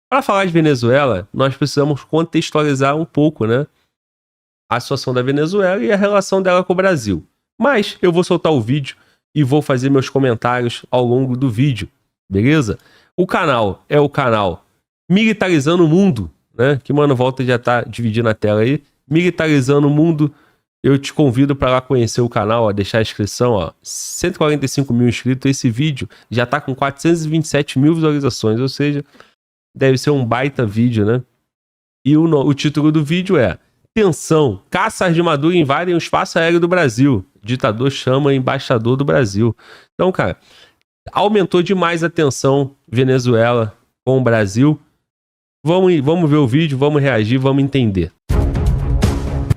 Para falar de Venezuela, nós precisamos contextualizar um pouco, né, a situação da Venezuela e a relação dela com o Brasil. Mas eu vou soltar o vídeo e vou fazer meus comentários ao longo do vídeo, beleza? O canal é o canal Militarizando o Mundo, né? Que, mano, volta já tá dividindo a tela aí. Militarizando o Mundo. Eu te convido para lá conhecer o canal, ó, deixar a inscrição, ó. 145 mil inscritos. Esse vídeo já tá com 427 mil visualizações, ou seja, deve ser um baita vídeo, né? E o título do vídeo é: Tensão, caças de Maduro invadem o espaço aéreo do Brasil. Ditador chama embaixador do Brasil. Então, cara, aumentou demais a tensão Venezuela com o Brasil. Vamos ver o vídeo, vamos reagir, vamos entender.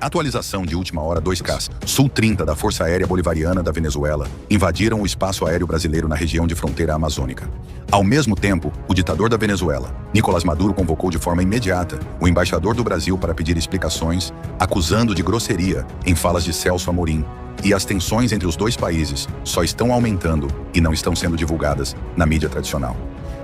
Atualização de última hora 2Ks. Sul-30 da Força Aérea Bolivariana da Venezuela invadiram o espaço aéreo brasileiro na região de fronteira amazônica. Ao mesmo tempo, o ditador da Venezuela, Nicolás Maduro, convocou de forma imediata o embaixador do Brasil para pedir explicações, acusando de grosseria em falas de Celso Amorim. E as tensões entre os dois países só estão aumentando e não estão sendo divulgadas na mídia tradicional.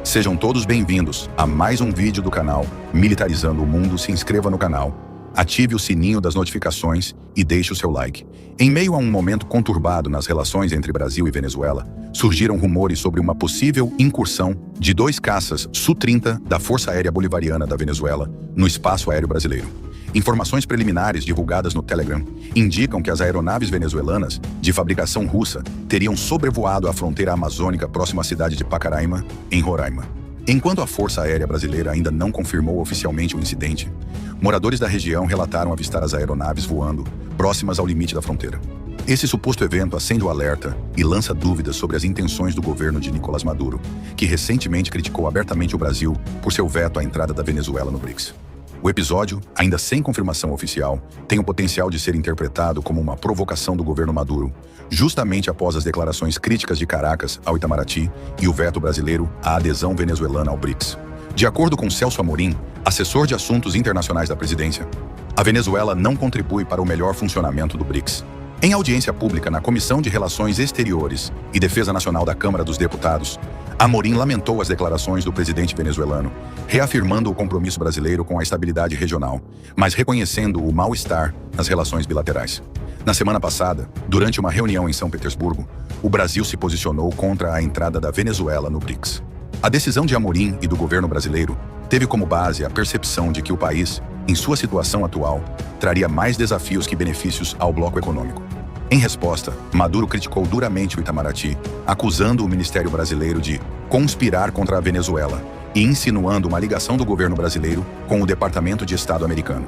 Sejam todos bem-vindos a mais um vídeo do canal Militarizando o Mundo. Se inscreva no canal, ative o sininho das notificações e deixe o seu like. Em meio a um momento conturbado nas relações entre Brasil e Venezuela, surgiram rumores sobre uma possível incursão de 2 caças Su-30 da Força Aérea Bolivariana da Venezuela no espaço aéreo brasileiro. Informações preliminares divulgadas no Telegram indicam que as aeronaves venezuelanas, de fabricação russa, teriam sobrevoado a fronteira amazônica próxima à cidade de Pacaraima, em Roraima. Enquanto a Força Aérea Brasileira ainda não confirmou oficialmente o incidente, moradores da região relataram avistar as aeronaves voando próximas ao limite da fronteira. Esse suposto evento acende o alerta e lança dúvidas sobre as intenções do governo de Nicolás Maduro, que recentemente criticou abertamente o Brasil por seu veto à entrada da Venezuela no BRICS. O episódio, ainda sem confirmação oficial, tem o potencial de ser interpretado como uma provocação do governo Maduro, justamente após as declarações críticas de Caracas ao Itamaraty e o veto brasileiro à adesão venezuelana ao BRICS. De acordo com Celso Amorim, assessor de assuntos internacionais da presidência, a Venezuela não contribui para o melhor funcionamento do BRICS. Em audiência pública na Comissão de Relações Exteriores e Defesa Nacional da Câmara dos Deputados, Amorim lamentou as declarações do presidente venezuelano, reafirmando o compromisso brasileiro com a estabilidade regional, mas reconhecendo o mal-estar nas relações bilaterais. Na semana passada, durante uma reunião em São Petersburgo, o Brasil se posicionou contra a entrada da Venezuela no BRICS. A decisão de Amorim e do governo brasileiro teve como base a percepção de que o país, em sua situação atual, traria mais desafios que benefícios ao bloco econômico. Em resposta, Maduro criticou duramente o Itamaraty, acusando o Ministério Brasileiro de conspirar contra a Venezuela e insinuando uma ligação do governo brasileiro com o Departamento de Estado americano.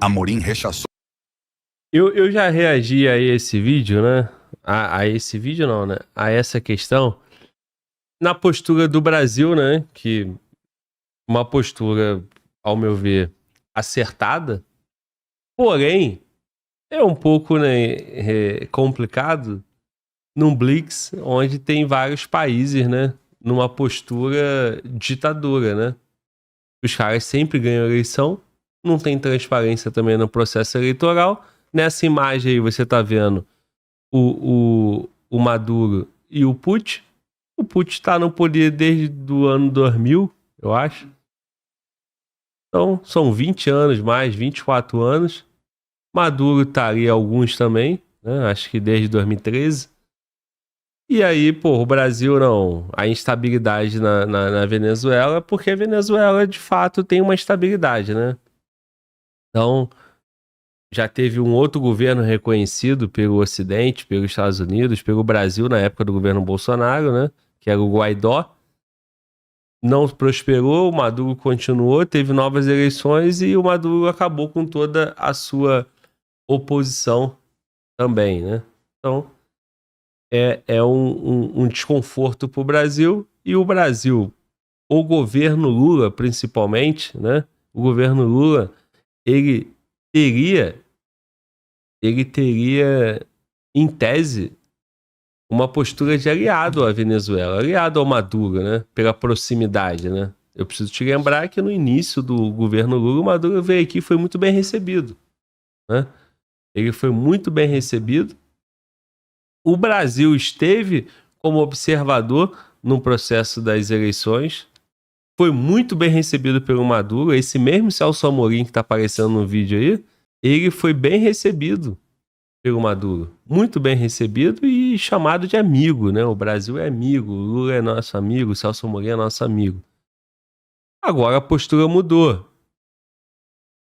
Amorim rechaçou. Eu já reagi a esse vídeo, né? A esse vídeo não, né? A essa questão. Na postura do Brasil, né? Que uma postura, ao meu ver, acertada. Porém, é um pouco, né, complicado num Blitz onde tem vários países, né? Numa postura ditadura, né? Os caras sempre ganham eleição, não tem transparência também no processo eleitoral. Nessa imagem aí você tá vendo o Maduro e o Putin. O Putin tá no poder desde o ano 2000, eu acho. Então, são 20 anos mais, 24 anos. Maduro tá ali alguns também, né? Acho que desde 2013. E aí, pô, o Brasil não. A instabilidade na Venezuela, porque a Venezuela, de fato, tem uma estabilidade, né? Então, já teve um outro governo reconhecido pelo Ocidente, pelos Estados Unidos, pelo Brasil, na época do governo Bolsonaro, né? Que era o Guaidó. Não prosperou, o Maduro continuou, teve novas eleições e o Maduro acabou com toda a sua oposição também, né? Então, é um desconforto para o Brasil, e o Brasil, o governo Lula principalmente, né? O governo Lula, ele teria, em tese, uma postura de aliado à Venezuela, aliado ao Maduro, né? Pela proximidade, né? Eu preciso te lembrar que no início do governo Lula, o Maduro veio aqui e foi muito bem recebido, né? Ele foi muito bem recebido. O Brasil esteve como observador no processo das eleições. foi muito bem recebido pelo Maduro. Esse mesmo Celso Amorim que tá aparecendo no vídeo aí, ele foi bem recebido pelo Maduro. Muito bem recebido e chamado de amigo, né? O Brasil é amigo, o Lula é nosso amigo, o Celso Amorim é nosso amigo. Agora a postura mudou.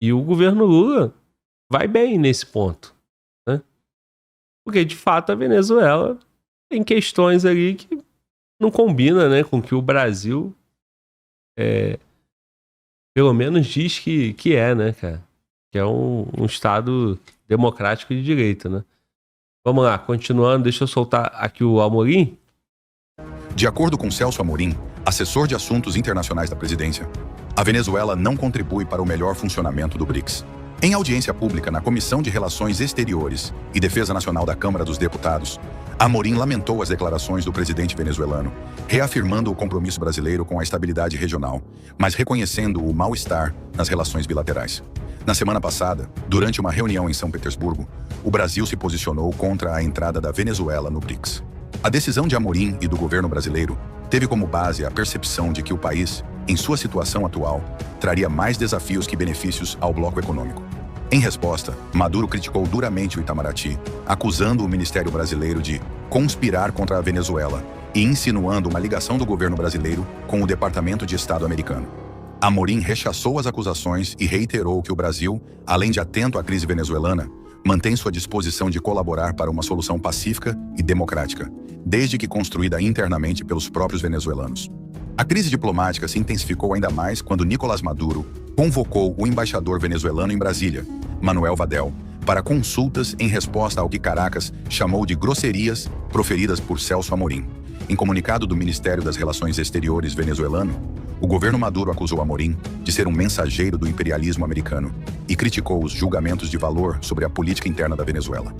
E o governo Lula vai bem nesse ponto, né? Porque, de fato, a Venezuela tem questões ali que não combinam, né, com o que o Brasil pelo menos diz que é, né, cara? Que é um Estado democrático de direito, né? Vamos lá, continuando, deixa eu soltar aqui o Amorim. De acordo com Celso Amorim, assessor de assuntos internacionais da presidência, a Venezuela não contribui para o melhor funcionamento do BRICS. Em audiência pública na Comissão de Relações Exteriores e Defesa Nacional da Câmara dos Deputados, Amorim lamentou as declarações do presidente venezuelano, reafirmando o compromisso brasileiro com a estabilidade regional, mas reconhecendo o mal-estar nas relações bilaterais. Na semana passada, durante uma reunião em São Petersburgo, o Brasil se posicionou contra a entrada da Venezuela no BRICS. A decisão de Amorim e do governo brasileiro teve como base a percepção de que o país, em sua situação atual, traria mais desafios que benefícios ao bloco econômico. Em resposta, Maduro criticou duramente o Itamaraty, acusando o Ministério Brasileiro de conspirar contra a Venezuela e insinuando uma ligação do governo brasileiro com o Departamento de Estado americano. Amorim rechaçou as acusações e reiterou que o Brasil, além de atento à crise venezuelana, mantém sua disposição de colaborar para uma solução pacífica e democrática, desde que construída internamente pelos próprios venezuelanos. A crise diplomática se intensificou ainda mais quando Nicolás Maduro convocou o embaixador venezuelano em Brasília, Manuel Vadel, para consultas em resposta ao que Caracas chamou de grosserias proferidas por Celso Amorim. Em comunicado do Ministério das Relações Exteriores venezuelano, o governo Maduro acusou Amorim de ser um mensageiro do imperialismo americano e criticou os julgamentos de valor sobre a política interna da Venezuela.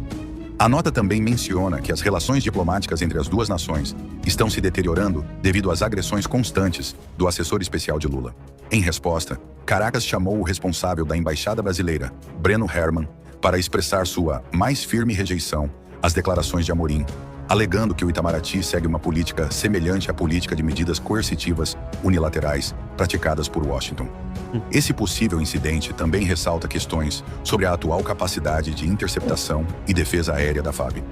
A nota também menciona que as relações diplomáticas entre as duas nações estão se deteriorando devido às agressões constantes do assessor especial de Lula. Em resposta, Caracas chamou o responsável da embaixada brasileira, Breno Herman, para expressar sua mais firme rejeição às declarações de Amorim, alegando que o Itamaraty segue uma política semelhante à política de medidas coercitivas unilaterais praticadas por Washington. Esse possível incidente também ressalta questões sobre a atual capacidade de interceptação e defesa aérea da FAB.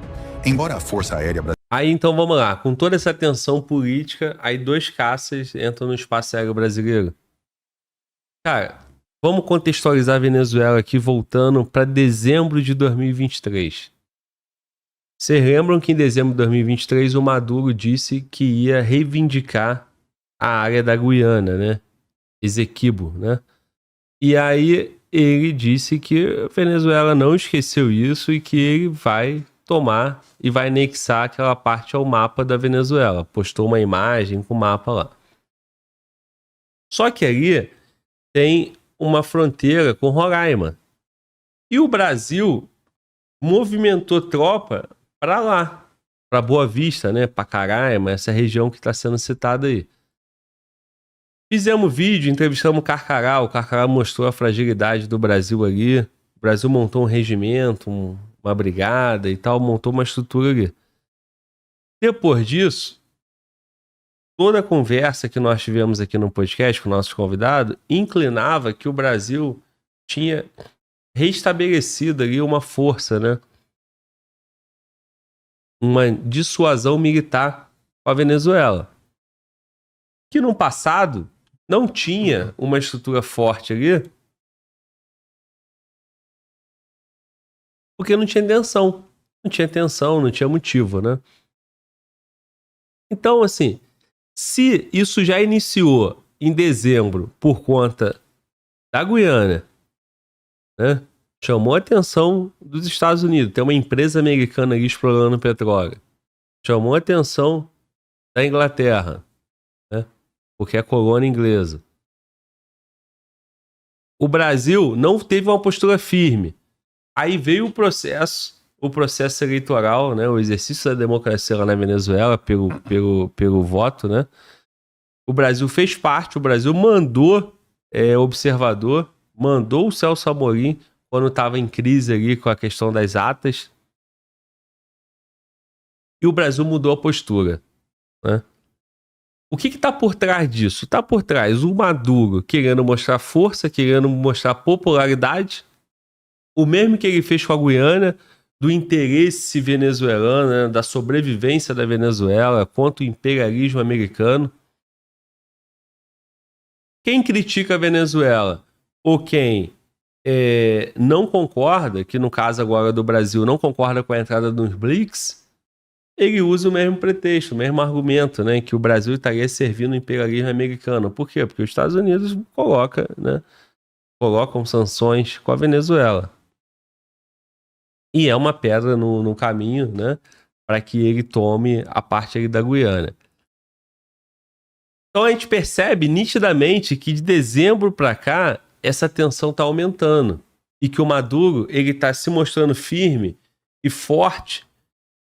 Embora a Força Aérea Brasileira... Aí então vamos lá, com toda essa tensão política, aí 2 caças entram no espaço aéreo brasileiro. Cara, vamos contextualizar a Venezuela aqui voltando para dezembro de 2023. Vocês lembram que em dezembro de 2023 o Maduro disse que ia reivindicar a área da Guiana, né? Esequibo, né? E aí ele disse que a Venezuela não esqueceu isso e que ele vai tomar e vai anexar aquela parte ao mapa da Venezuela. Postou uma imagem com o mapa lá. Só que ali tem uma fronteira com Roraima. E o Brasil movimentou tropa para lá, para Boa Vista, né? Pacaraima, essa região que está sendo citada aí. Fizemos vídeo, entrevistamos o Carcará mostrou a fragilidade do Brasil ali. O Brasil montou um regimento, uma brigada e tal, montou uma estrutura ali. Depois disso, toda a conversa que nós tivemos aqui no podcast com nossos convidados inclinava que o Brasil tinha restabelecido ali uma força, né? Uma dissuasão militar com a Venezuela. Que no passado não tinha uma estrutura forte ali, porque não tinha tensão. Não tinha tensão, não tinha motivo, né? Então, assim, se isso já iniciou em dezembro por conta da Guiana, né? Chamou a atenção dos Estados Unidos. Tem uma empresa americana ali explorando petróleo. Chamou a atenção da Inglaterra, né? Porque é colônia inglesa. O Brasil não teve uma postura firme. Aí veio o processo eleitoral, né? O exercício da democracia lá na Venezuela pelo voto, né? O Brasil fez parte, o Brasil mandou observador, mandou o Celso Amorim quando estava em crise ali com a questão das atas. E o Brasil mudou a postura, né? O que está por trás disso? Está por trás o Maduro querendo mostrar força, querendo mostrar popularidade, o mesmo que ele fez com a Guiana, do interesse venezuelano, né, da sobrevivência da Venezuela contra o imperialismo americano. Quem critica a Venezuela ou quem não concorda, que no caso agora do Brasil não concorda com a entrada dos BRICS, ele usa o mesmo pretexto, o mesmo argumento, né, que o Brasil estaria servindo o imperialismo americano. Por quê? Porque os Estados Unidos colocam sanções com a Venezuela. E é uma pedra no caminho, né, para que ele tome a parte ali da Guiana. Então a gente percebe nitidamente que de dezembro para cá essa tensão está aumentando e que o Maduro ele está se mostrando firme e forte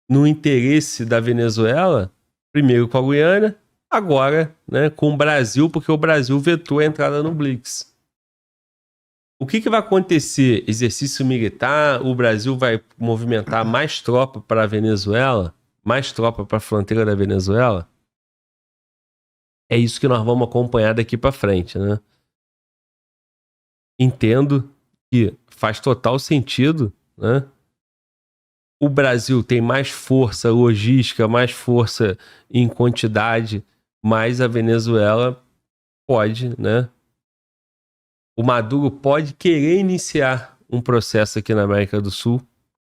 no interesse da Venezuela, primeiro com a Guiana, agora, né, com o Brasil, porque o Brasil vetou a entrada no BRICS. O que vai acontecer? Exercício militar, o Brasil vai movimentar mais tropa para a Venezuela, mais tropa para a fronteira da Venezuela? É isso que nós vamos acompanhar daqui para frente, né? Entendo que faz total sentido, né? O Brasil tem mais força logística, mais força em quantidade, mas a Venezuela pode, né? O Maduro pode querer iniciar um processo aqui na América do Sul,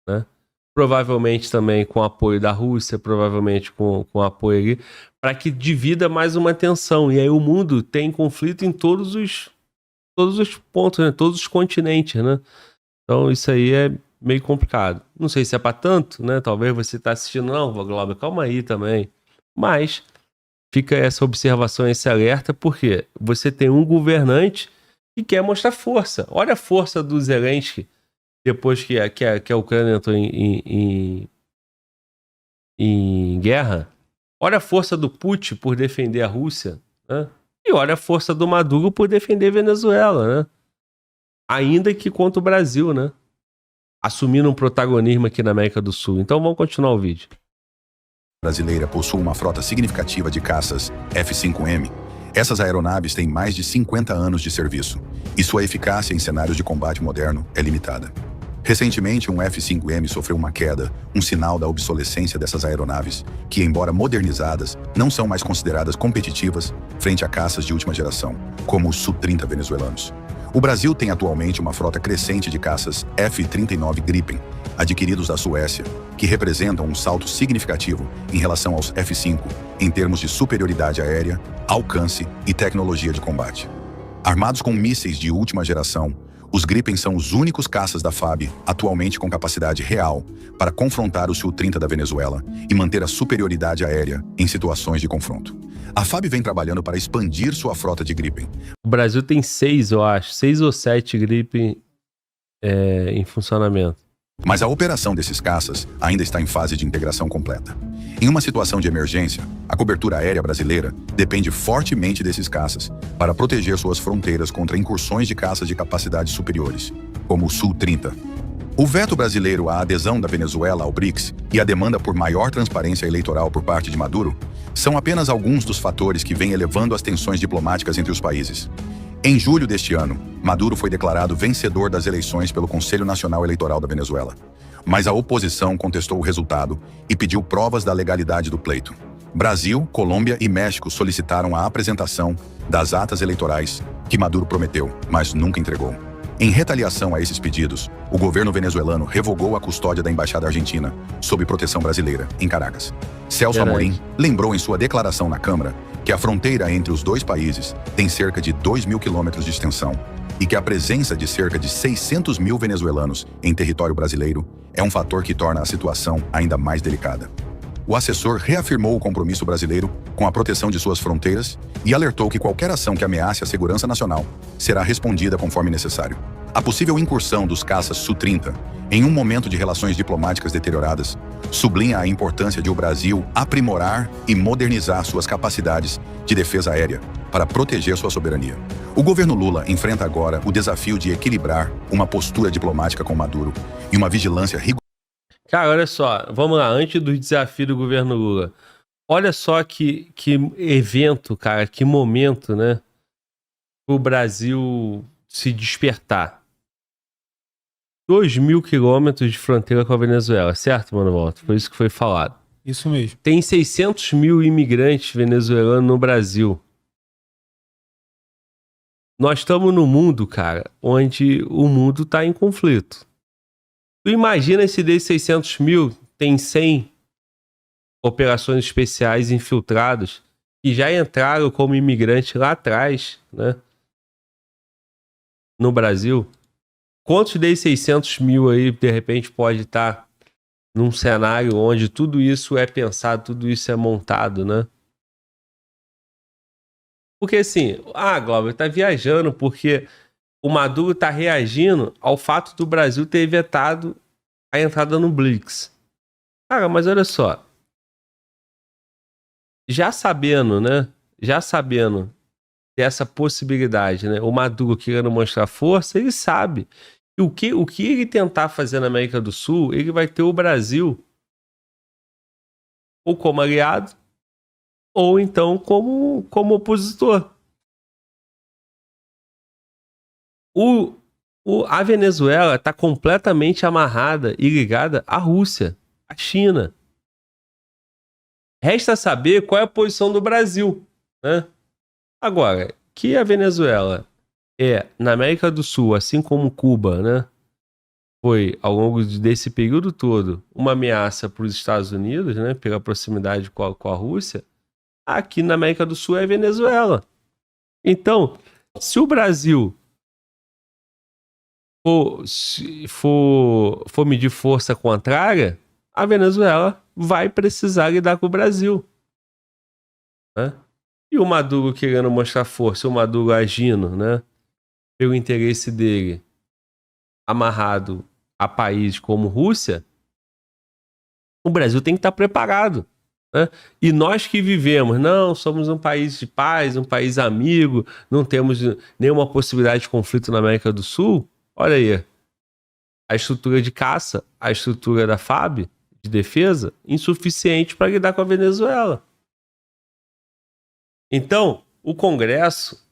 né? Provavelmente também com apoio da Rússia, provavelmente com apoio ali, para que divida mais uma tensão. E aí o mundo tem conflito em todos os pontos, né? Todos os continentes, né? Então isso aí é meio complicado. Não sei se é para tanto, né? Talvez você está assistindo, não, Glauber, calma aí também. Mas fica essa observação, esse alerta, porque você tem um governante que quer mostrar força. Olha a força do Zelensky depois que a Ucrânia entrou em guerra. Olha a força do Putin por defender a Rússia, né? E olha a força do Maduro por defender a Venezuela, né? Ainda que contra o Brasil, né? Assumindo um protagonismo aqui na América do Sul. Então vamos continuar o vídeo. A brasileira possui uma frota significativa de caças F-5M. Essas aeronaves têm mais de 50 anos de serviço, e sua eficácia em cenários de combate moderno é limitada. Recentemente, um F-5M sofreu uma queda, um sinal da obsolescência dessas aeronaves, que, embora modernizadas, não são mais consideradas competitivas frente a caças de última geração, como os Su-30 venezuelanos. O Brasil tem atualmente uma frota crescente de caças F-39 Gripen, adquiridos da Suécia, que representam um salto significativo em relação aos F-5 em termos de superioridade aérea, alcance e tecnologia de combate. Armados com mísseis de última geração, os Gripen são os únicos caças da FAB atualmente com capacidade real para confrontar o Su-30 da Venezuela e manter a superioridade aérea em situações de confronto. A FAB vem trabalhando para expandir sua frota de Gripen. O Brasil tem 6, eu acho, 6 ou 7 Gripen em funcionamento. Mas a operação desses caças ainda está em fase de integração completa. Em uma situação de emergência, a cobertura aérea brasileira depende fortemente desses caças para proteger suas fronteiras contra incursões de caças de capacidades superiores, como o Su-30. O veto brasileiro à adesão da Venezuela ao BRICS e a demanda por maior transparência eleitoral por parte de Maduro são apenas alguns dos fatores que vêm elevando as tensões diplomáticas entre os países. Em julho deste ano, Maduro foi declarado vencedor das eleições pelo Conselho Nacional Eleitoral da Venezuela. Mas a oposição contestou o resultado e pediu provas da legalidade do pleito. Brasil, Colômbia e México solicitaram a apresentação das atas eleitorais que Maduro prometeu, mas nunca entregou. Em retaliação a esses pedidos, o governo venezuelano revogou a custódia da embaixada argentina, sob proteção brasileira, em Caracas. Celso Amorim lembrou em sua declaração na Câmara que a fronteira entre os dois países tem cerca de 2.000 quilômetros de extensão e que a presença de cerca de 600 mil venezuelanos em território brasileiro é um fator que torna a situação ainda mais delicada. O assessor reafirmou o compromisso brasileiro com a proteção de suas fronteiras e alertou que qualquer ação que ameace a segurança nacional será respondida conforme necessário. A possível incursão dos caças Su-30, em um momento de relações diplomáticas deterioradas, sublinha a importância de o Brasil aprimorar e modernizar suas capacidades de defesa aérea para proteger sua soberania. O governo Lula enfrenta agora o desafio de equilibrar uma postura diplomática com Maduro e uma vigilância rigorosa. Cara, olha só, vamos lá, antes do desafio do governo Lula. olha só que evento, cara, que momento, né? O Brasil se despertar. 2.000 quilômetros de fronteira com a Venezuela, certo, Mano Volta? Foi isso que foi falado. Isso mesmo. Tem 600 mil imigrantes venezuelanos no Brasil. Nós estamos no mundo, cara, onde o mundo está em conflito. Tu imagina se desses 600 mil tem 100 operações especiais infiltrados que já entraram como imigrantes lá atrás, né? No Brasil. Quantos desses 600 mil aí, de repente, pode estar num cenário onde tudo isso é pensado, tudo isso é montado, né? Porque assim, Glauber, tá viajando porque o Maduro tá reagindo ao fato do Brasil ter vetado a entrada no BRICS. Cara, mas olha só. Já sabendo, né? Já sabendo dessa possibilidade, né? O Maduro querendo mostrar força, ele sabe. E o que ele tentar fazer na América do Sul, ele vai ter o Brasil ou como aliado, ou então como opositor. A Venezuela está completamente amarrada e ligada à Rússia, à China. Resta saber qual é a posição do Brasil, né? Agora, que a Venezuela na América do Sul, assim como Cuba, né? Foi, ao longo desse período todo, uma ameaça para os Estados Unidos, né? Pela proximidade com a Rússia. Aqui na América do Sul é a Venezuela. Então, se o Brasil for medir força contrária, a Venezuela vai precisar lidar com o Brasil, né? E o Maduro querendo mostrar força, o Maduro agindo, né, pelo interesse dele, amarrado a países como Rússia, o Brasil tem que estar preparado, né? E nós que vivemos, não, somos um país de paz, um país amigo, não temos nenhuma possibilidade de conflito na América do Sul. Olha aí, a estrutura de caça, a estrutura da FAB, de defesa, insuficiente para lidar com a Venezuela. Então, o Congresso,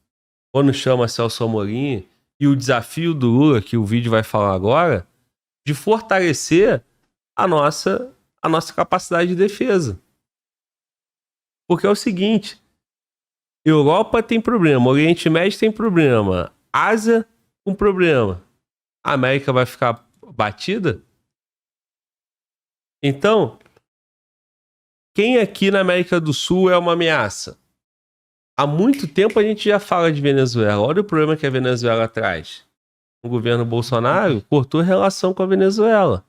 quando chama Celso Amorim, e o desafio do Lula, que o vídeo vai falar agora, de fortalecer a nossa capacidade de defesa. Porque é o seguinte, Europa tem problema, Oriente Médio tem problema, Ásia com problema. A América vai ficar batida? Então, quem aqui na América do Sul é uma ameaça? Há muito tempo a gente já fala de Venezuela. Olha o problema que a Venezuela traz. O governo Bolsonaro cortou relação com a Venezuela.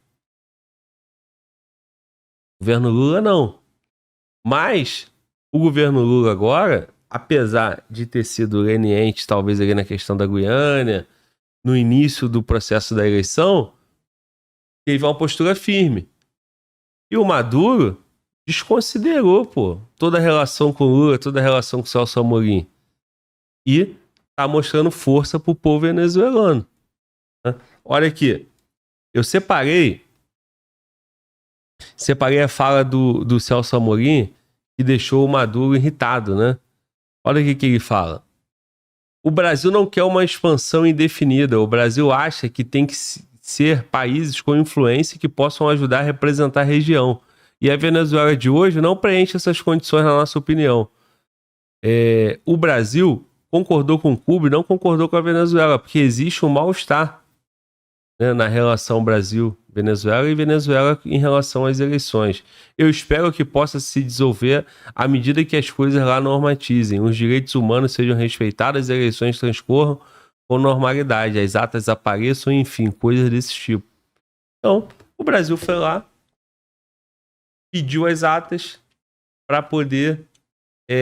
O governo Lula não. Mas o governo Lula agora, apesar de ter sido leniente, talvez ali na questão da Guiana, no início do processo da eleição, teve uma postura firme. E o Maduro desconsiderou, toda a relação com o Lula, toda a relação com o Celso Amorim. E tá mostrando força pro povo venezuelano. Olha aqui, eu separei a fala do Celso Amorim que deixou o Maduro irritado, né? Olha o que ele fala. O Brasil não quer uma expansão indefinida. O Brasil acha que tem que ser países com influência que possam ajudar a representar a região. E a Venezuela de hoje não preenche essas condições, na nossa opinião. O Brasil concordou com Cuba e não concordou com a Venezuela, porque existe um mal-estar, né, na relação Brasil-Venezuela e Venezuela em relação às eleições. Eu espero que possa se dissolver à medida que as coisas lá normatizem, os direitos humanos sejam respeitados, as eleições transcorram com normalidade, as atas apareçam, enfim, coisas desse tipo. Então, o Brasil foi lá, pediu as atas para poder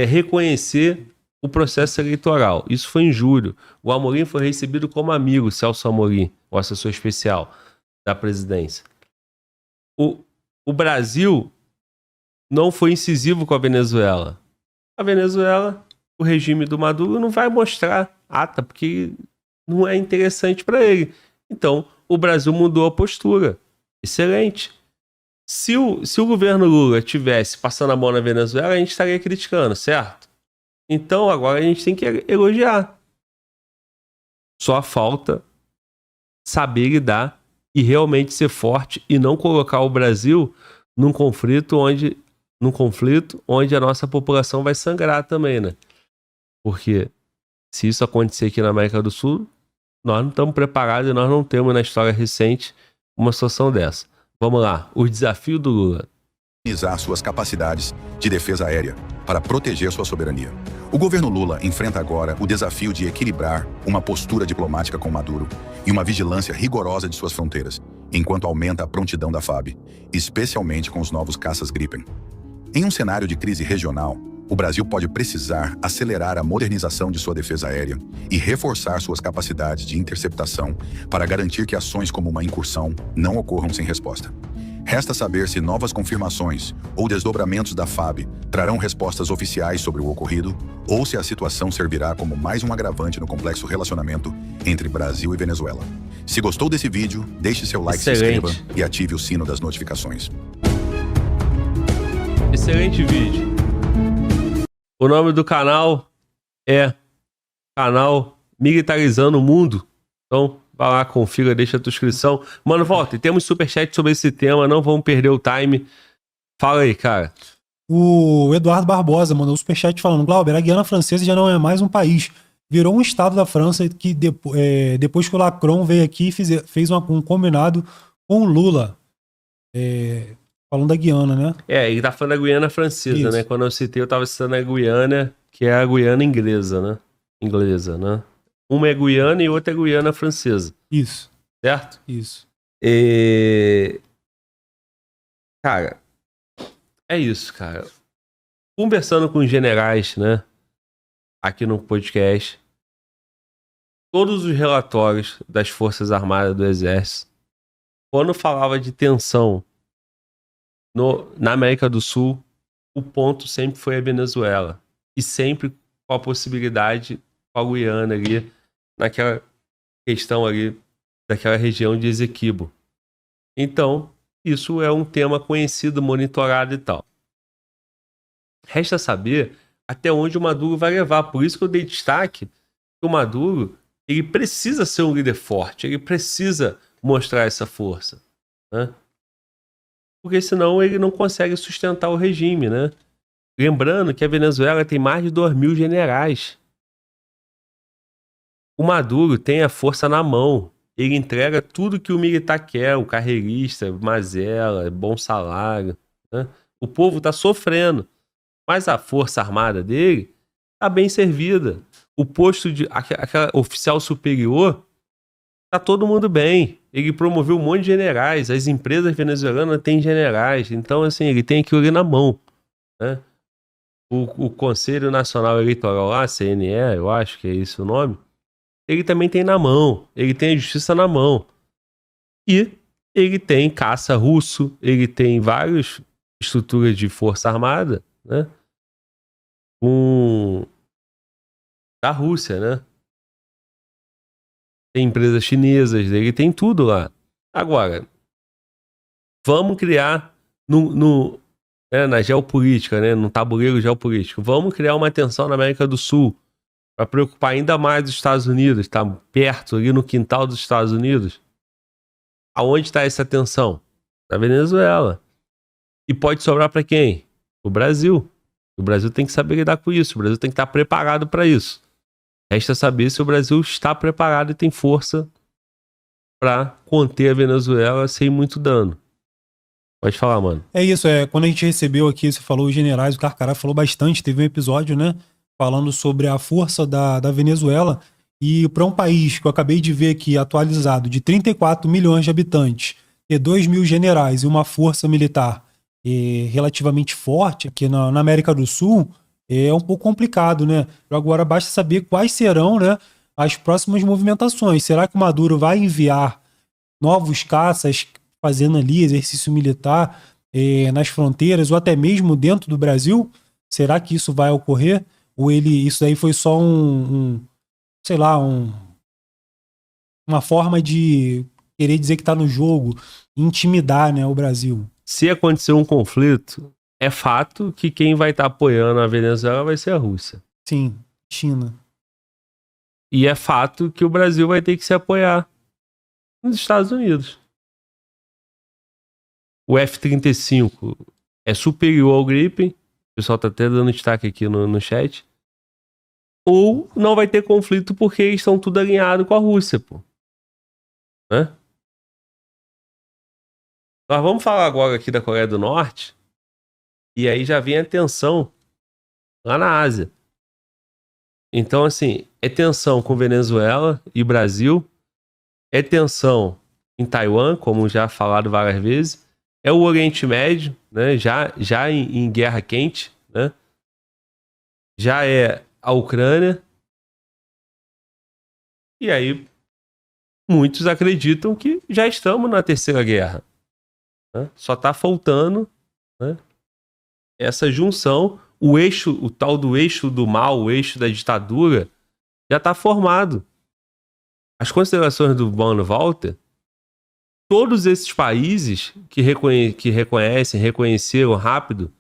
reconhecer o processo eleitoral. Isso foi em julho. O Amorim foi recebido como amigo, Celso Amorim, o assessor especial da presidência. O Brasil não foi incisivo com a Venezuela. A Venezuela, o regime do Maduro, não vai mostrar ata, porque não é interessante para ele. Então, o Brasil mudou a postura. Excelente. Se o governo Lula tivesse passando a mão na Venezuela, a gente estaria criticando, certo? Então agora a gente tem que elogiar. Só falta saber lidar e realmente ser forte e não colocar o Brasil num conflito onde a nossa população vai sangrar também, né? Porque se isso acontecer aqui na América do Sul, nós não estamos preparados e nós não temos na história recente uma situação dessa. Vamos lá, o desafio do Lula. Utilizar suas capacidades de defesa aérea para proteger sua soberania. O governo Lula enfrenta agora o desafio de equilibrar uma postura diplomática com Maduro e uma vigilância rigorosa de suas fronteiras, enquanto aumenta a prontidão da FAB, especialmente com os novos caças Gripen. Em um cenário de crise regional, o Brasil pode precisar acelerar a modernização de sua defesa aérea e reforçar suas capacidades de interceptação para garantir que ações como uma incursão não ocorram sem resposta. Resta saber se novas confirmações ou desdobramentos da FAB trarão respostas oficiais sobre o ocorrido ou se a situação servirá como mais um agravante no complexo relacionamento entre Brasil e Venezuela. Se gostou desse vídeo, deixe seu like, Excelente. se inscreva e ative o sino das notificações. Excelente vídeo. O nome do canal é Canal Militarizando o Mundo. Então, vai lá, confira, deixa a tua inscrição. Mano, volta, e temos superchat sobre esse tema, não vamos perder o time. Fala aí, cara. O Eduardo Barbosa mandou um superchat falando: Glauber, a Guiana Francesa já não é mais um país. Virou um estado da França que depois que o Macron veio aqui fez um combinado com o Lula. Falando da Guiana, né? Ele tá falando da Guiana Francesa, Isso. né? Quando eu citei, eu tava citando a Guiana, que é a Guiana inglesa, né? Uma é Guiana e outra é Guiana Francesa. Isso. Certo? Isso. Cara, é isso, cara. Conversando com os generais, né? Aqui no podcast, todos os relatórios das Forças Armadas do Exército, quando falava de tensão na América do Sul, o ponto sempre foi a Venezuela. E sempre com a possibilidade com a Guiana ali, naquela questão ali, daquela região de Esequibo. Então, isso é um tema conhecido, monitorado e tal. Resta saber até onde o Maduro vai levar. Por isso que eu dei destaque que o Maduro, ele precisa ser um líder forte, ele precisa mostrar essa força, né? Porque senão ele não consegue sustentar o regime, né? Lembrando que a Venezuela tem mais de 2.000 generais. O Maduro tem a força na mão. Ele entrega tudo que o militar quer, o carreirista, mazela, bom salário, né? O povo está sofrendo, mas a força armada dele está bem servida. O posto de aquela oficial superior, tá todo mundo bem. Ele promoveu um monte de generais. As empresas venezuelanas têm generais. Então, assim, ele tem aquilo ali na mão, né? O Conselho Nacional Eleitoral lá, CNE, eu acho que é esse o nome, ele também tem na mão. Ele tem a justiça na mão. E ele tem caça russo, ele tem várias estruturas de força armada, né? Da Rússia, né? Tem empresas chinesas, ele tem tudo lá. Agora, vamos criar na geopolítica, né, no tabuleiro geopolítico, vamos criar uma tensão na América do Sul para preocupar ainda mais os Estados Unidos, tá perto, ali no quintal dos Estados Unidos. Aonde está essa tensão? Na Venezuela. E pode sobrar para quem? O Brasil. O Brasil tem que saber lidar com isso, o Brasil tem que estar preparado para isso. Resta saber se o Brasil está preparado e tem força para conter a Venezuela sem muito dano. Pode falar, mano. É isso, quando a gente recebeu aqui, você falou os generais, o Carcará falou bastante, teve um episódio, né, falando sobre a força da Venezuela, e para um país que eu acabei de ver aqui atualizado, de 34 milhões de habitantes, ter 2.000 generais e uma força militar relativamente forte aqui na América do Sul, é um pouco complicado, né? Agora basta saber quais serão, né, as próximas movimentações. Será que o Maduro vai enviar novos caças fazendo ali exercício militar nas fronteiras ou até mesmo dentro do Brasil? Será que isso vai ocorrer? Ou isso aí foi só uma forma de querer dizer que está no jogo, intimidar, né, o Brasil? se acontecer um conflito, é fato que quem vai estar apoiando a Venezuela vai ser a Rússia. Sim, China. E é fato que o Brasil vai ter que se apoiar nos Estados Unidos. O F-35 é superior ao Gripen. O pessoal tá até dando destaque aqui no chat. Ou não vai ter conflito porque eles estão tudo alinhados com a Rússia, pô. Né? Nós vamos falar agora aqui da Coreia do Norte. E aí já vem a tensão lá na Ásia. Então, assim, é tensão com Venezuela e Brasil. É tensão em Taiwan, como já falado várias vezes. É o Oriente Médio, né? Já em guerra quente, né? Já é a Ucrânia. E aí, muitos acreditam que já estamos na Terceira Guerra. Né? Só está faltando, né, essa junção. O eixo, o tal do eixo do mal, o eixo da ditadura, já está formado. As considerações do Mano Walter, todos esses países que reconheceram rápido,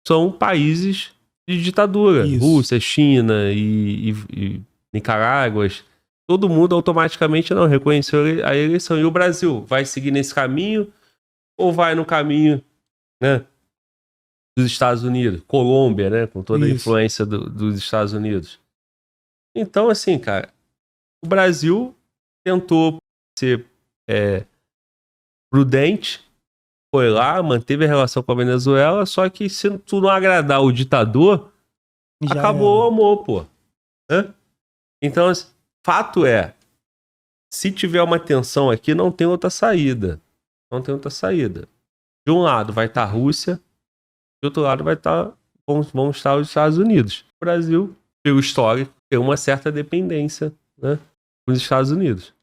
são países de ditadura. Isso. Rússia, China e Nicarágua. Todo mundo automaticamente não reconheceu a eleição. E o Brasil vai seguir nesse caminho ou vai no caminho, né, dos Estados Unidos? Colômbia, né, com toda a influência dos Estados Unidos. Então, assim, cara, o Brasil tentou ser prudente, foi lá, manteve a relação com a Venezuela, só que se tu não agradar o ditador, Já acabou era. o amor, pô. Né? Então, assim, fato é, se tiver uma tensão aqui, não tem outra saída. Não tem outra saída. De um lado vai estar a Rússia, de outro lado vão estar os Estados Unidos. O Brasil, pelo histórico, tem uma certa dependência, né, com os Estados Unidos.